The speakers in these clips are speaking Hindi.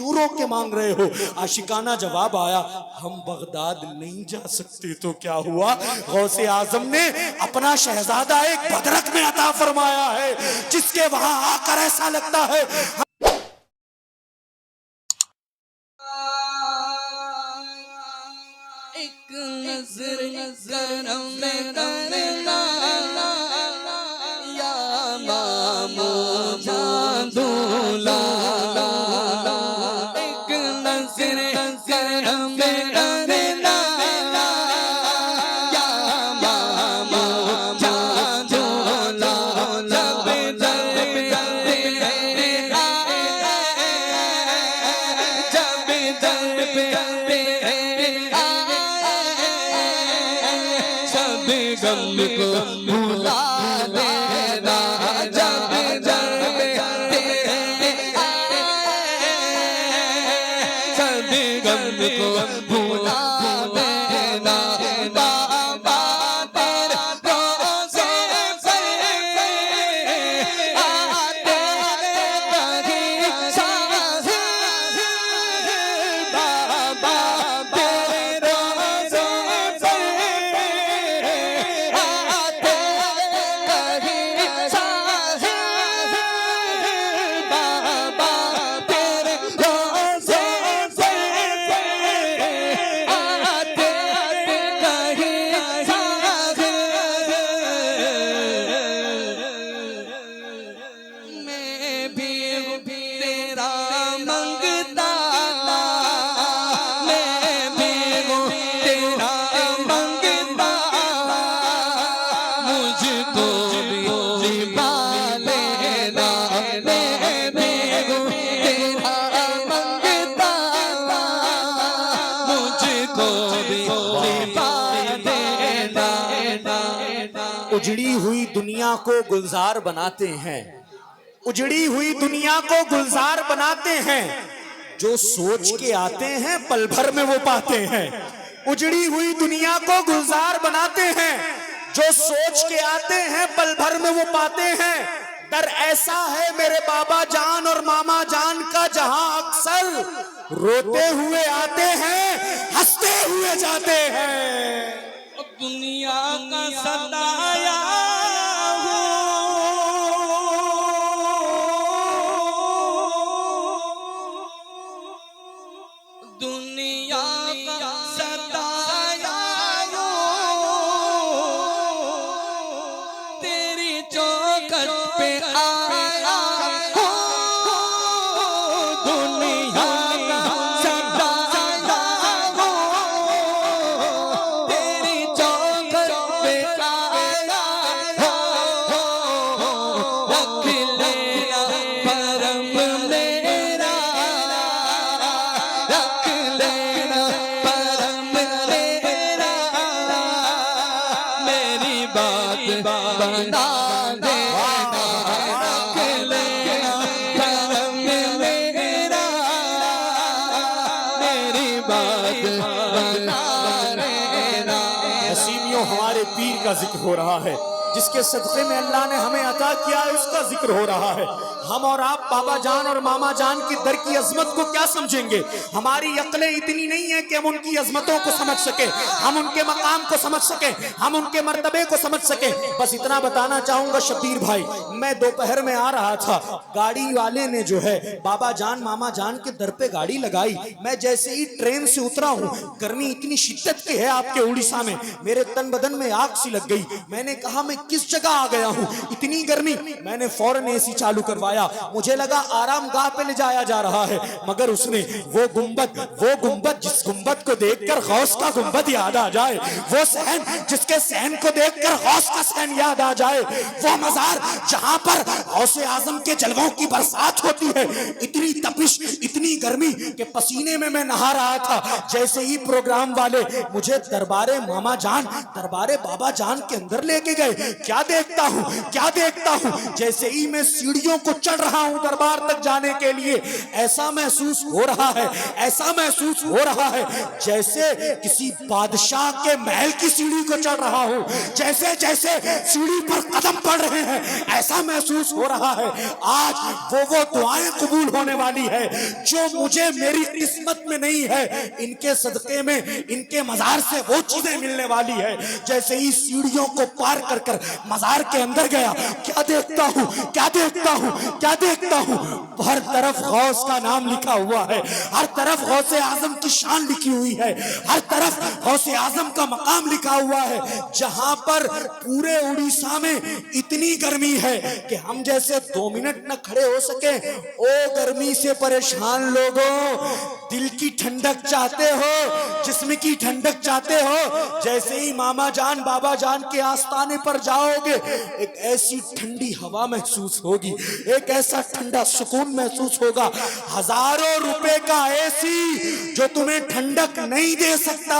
चूरों के मांग रहे हो। आशिकाना जवाब आया, हम बगदाद नहीं जा सकते। तो क्या हुआ, गौसे आजम ने अपना शहजादा एक बदरक में अता फरमाया है, जिसके वहां आकर ऐसा लगता है एक नजर करम में करना या मामो जादूला, एक नजर करम में करना या मामो जादूला, जब गम को भुला देना, जब सब गम को भुला देना, बाबा तेरा रोज़े पे आते कहीं साथ, बाबा तेरे रोज़े पे आते कहीं साथ, बाबा तेरे रोज़े पे आते कहीं साथ, मैं भी तेरा मंगता, मैं भी तेरा मंगता, मुझको भी जिबा लेना, मैं भी तेरा मंगता, मुझको भी जिबा देना। उजड़ी हुई दुनिया को गुलजार बनाते हैं, उजड़ी हुई दुनिया को गुलजार बनाते हैं, जो सोच के आते हैं पल भर में वो पाते हैं। उजड़ी हुई दुनिया को गुलजार बनाते हैं, जो सोच के आते हैं पल भर में वो पाते हैं। दर ऐसा है मेरे बाबा जान और मामा जान का, जहां अक्सर रोते हुए आते हैं, हंसते हुए जाते हैं। दुनिया का सताया दुनिया का सताया तेरी चौखट पे आया हो, दुनिया का सताया हो, तेरी चौखट पे आया हो, रख लेना परम मेरा, रख लेना परम मेरा, मेरी बात बना देना, रख लेना परम मेरा, मेरी बात बना देना। नसीमियों, हमारे पीर का जिक्र हो रहा है, जिसके सदक़े में अल्लाह ने हमें अता किया है, उसका जिक्र हो रहा है। हम और आप बाबा जान और मामा जान की दर की अजमत को क्या समझेंगे? हमारी अक्लें इतनी नहीं है कि हम उनकी अजमतों को समझ सके, हम उनके मकाम को समझ सके, हम उनके मर्तबे को समझ सके। बस इतना बताना चाहूंगा शब्बीर भाई, मैं दोपहर में आ रहा था, गाड़ी वाले ने जो है बाबा जान मामा जान के दर पे गाड़ी लगाई। मैं जैसे ही ट्रेन से उतरा हूँ, गर्मी इतनी शिद्दत की है आपके उड़ीसा में, मेरे तन बदन में आग सी लग गई। मैंने कहा मैं किस जगह आ गया हूँ, इतनी गर्मी। मैंने फौरन एसी चालू करवाया, मुझे लगा आराम गाह पे ले जाया जा रहा है, मगर उसने वो गुंबद जिस गुंबद को देखकर गौस का गुंबद याद आ जाए, वो सहन जिसके सहन को देखकर गौस का सहन याद आ जाए, वो मजार जहां पर गौसे आजम के जलवों की बरसात होती है, इतनी तपिश इतनी गर्मी के पसीने में मैं नहा रहा था। जैसे ही प्रोग्राम वाले मुझे दरबारे मामा जान दरबारे बाबा जान के अंदर लेके गए, क्या देखता हूँ, जैसे ही मैं सीढ़ियों को चढ़ रहा हूं दरबार तक जाने के लिए, ऐसा महसूस हो रहा है जैसे किसी बादशाह के महल की सीढ़ी को चढ़ रहा हूं। जैसे जैसे सीढ़ी पर कदम पड़ रहे हैं, ऐसा ऐसा महसूस हो रहा है आज वो दुआएं कबूल होने वाली है जो मुझे मेरी किस्मत में नहीं है। इनके सदके में, इनके मजार से वो चीजें मिलने वाली है। जैसे ही सीढ़ियों को पार कर कर मजार के अंदर गया, क्या देखता हूँ, क्या देखता हूँ, क्या देखता हूँ, हर तरफ गौस का नाम लिखा हुआ है, हर तरफ गौसे आजम की शान लिखी हुई है, हर तरफ गौसे आजम का मकाम लिखा हुआ है। जहां पर पूरे उड़ीसा में इतनी गर्मी है कि हम जैसे 2 मिनट न खड़े हो सके। ओ गर्मी से परेशान लोगों, दिल की ठंडक चाहते हो, जिस्म की ठंडक चाहते हो, जैसे ही मामा जान बाबा जान के आस्थाने पर जाओगे एक ऐसी ठंडी हवा महसूस होगी, एक ऐसा ठंडा सुकून महसूस होगा। हजारों रुपए का एसी जो तुम्हें ठंडक नहीं दे सकता,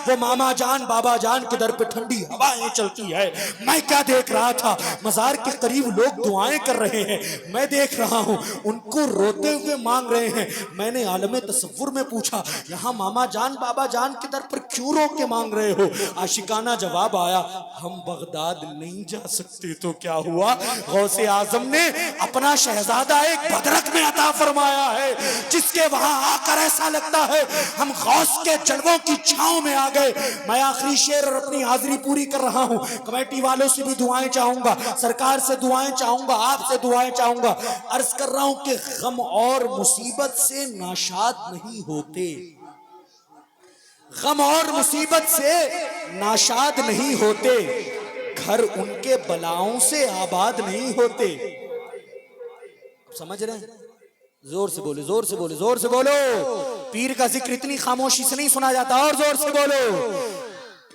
वो मामा जान बाबा जान के दर पे ठंडी हवाएं चलती है। मैं क्या देख रहा था, मजार के करीब लोग दुआएं कर रहे हैं, मैं देख रहा हूं उनको रोते हुए मांग रहे हैं। मैंने आलमे तसव्वुर में पूछा, यहाँ मामा जान बाबा जान के दर पर क्यों रो के मांग रहे हो? आशिकाना जवाब आया, हम बगदाद नहीं जा सकते। तो क्या हुआ, गौसे आजम ने अपना शहजादा एक बदरक में अता फरमाया है, जिसके वहां आकर ऐसा लगता है हम गौस के जलवों की छांव में आ गए। मैं आखिरी शेर और अपनी हाजिरी पूरी कर रहा हूं। कमेटी वालों से भी दुआएं चाहूंगा, सरकार से दुआएं चाहूंगा, आपसे दुआएं चाहूंगा। अर्ज कर रहा हूं कि गम और मुसीबत से नाशाद नहीं होते, गम और मुसीबत से नाशाद नहीं होते, घर उनके बलाओं से आबाद नहीं होते। समझ रहे हैं? जोर से बोलो, जोर से बोलो, जोर से बोलो। पीर का जिक्र इतनी खामोशी से नहीं सुना जाता, और जोर से बोलो।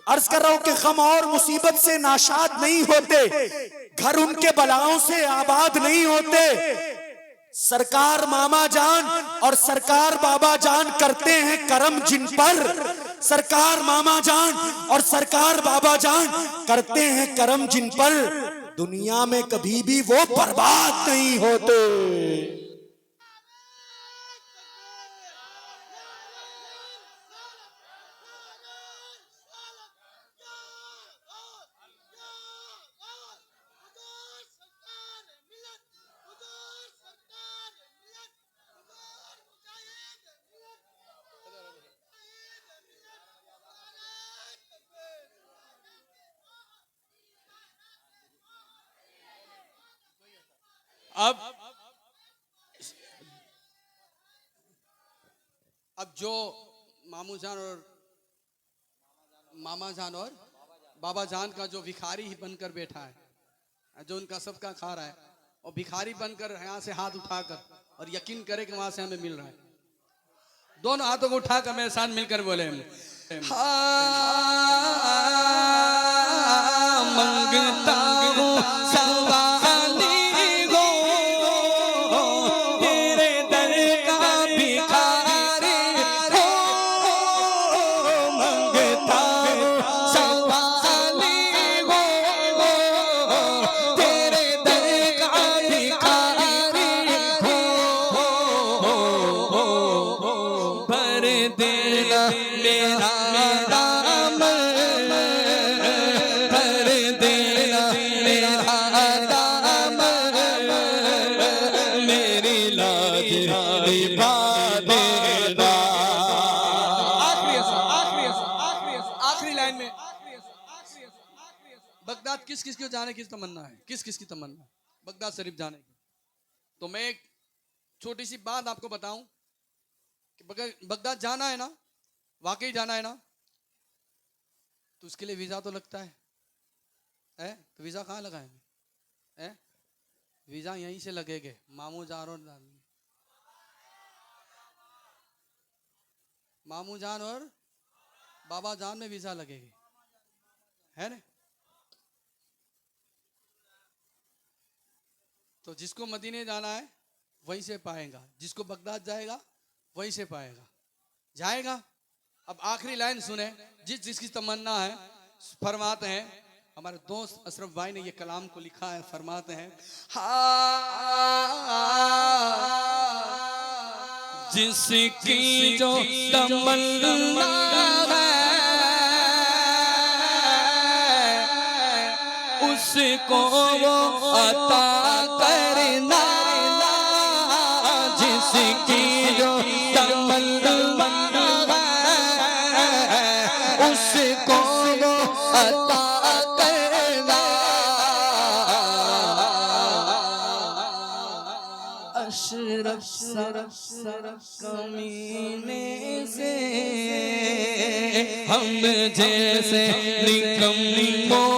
अर्ज कर रहा हूं कि गम और मुसीबत से नाशाद नहीं होते, घर उनके बलाओं से आबाद नहीं होते। सरकार मामा जान और सरकार बाबा जान करते हैं करम जिन पर, सरकार मामा जान और सरकार बाबा जान करते हैं करम जिन पर, दुनिया में कभी भी वो बर्बाद नहीं होते। अब जो मामू जान और मामा जान और बाबा जान का जो भिखारी ही बनकर बैठा है, जो उनका सबका खा रहा है, और भिखारी बनकर यहाँ से हाथ उठाकर और यकीन करे कि वहां से हमें मिल रहा है, दोनों हाथों को उठाकर मेरे साथ मिलकर बोले, मंगता हूं सवाली हो, तेरे दर का भिखारी हो, मंगता हूं सवाली हो, तेरे दर का भिखारी हो, भर देना मेरा दाम, भर देना मेरा दाम, मेरी लाज निभा देना। आखिरी लाइन में, बगदाद किस किस को जाने की तमन्ना है? किस किस की तमन्ना? बगदाद शरीफ जाने की। तो मैं एक छोटी सी बात आपको बताऊं कि बगदाद जाना है ना, वाकई जाना है ना, तो उसके लिए वीजा तो लगता है, तो वीजा कहाँ लगाएंगे? वीजा यहीं से लगेंगे, मामू जान और मामू जान और बाबा जान में वीजा लगेगी, है ना? तो जिसको मदीने जाना है वहीं से पाएगा, जिसको बगदाद जाएगा वहीं से पाएगा, जाएगा। अब आखिरी लाइन सुने, जिसकी तमन्ना है, फरमाते हैं हमारे दोस्त अशरफ भाई ने ये कलाम को लिखा है, फरमाते हैं, जिसकी जो तमन्ना है उसको वो अता करना जिसकी जो तमन्ना है, उसको वो अता करना। अशरफ कमीने से हम जैसे निकम्मों